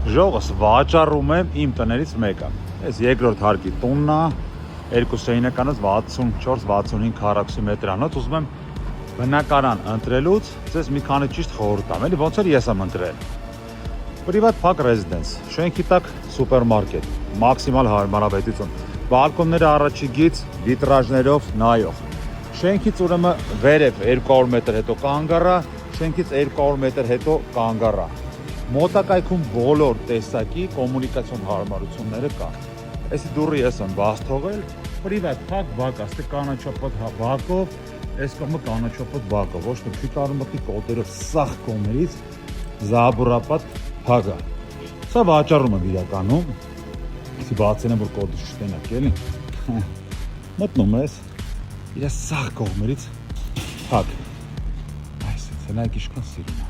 Ժողս վաճառում եմ իմ տներից մեկը։ Այս երկրորդ հարկի տունն է, երկու սենյականից 64-65 քառակուսի մետրանոց, ուզում եմ բնակարան ընտրելուց ձեզ մի քանի ճիշտ խորհուրդ տամ, էլի ոնց որ ես եմ ընտրել։ Privat park residence, շենքի տակ սուպերմարկետ, մաքսիմալ հարմարավետություն, բալկոնները առաջիկից վիտրաժներով նայող։ Շենքից ուրեմն վերև 200 մետր հետո կանգառա, շենքից 200 մետր հետո կանգառա։ Մոտակայքում բոլոր տեսակի կոմունիկացիոն հարմարությունները կան։ Այսի դուռը ես եմ բաց թողել, privat park բակ, աստե կանաչապատ բակով, այս կողմը կանաչապատ բակով, ոչ թե փյութարմտի կոտերով սախ կողմերից զաբուրապատ բակա։ Սա վաճառում եմ իրականում։ Իսկ բացեն եմ որ կոդը չտենակ էլի։ Մտնում ես իր սախ կողմերից բակ։ Այս ցենայք իշքան սիրում։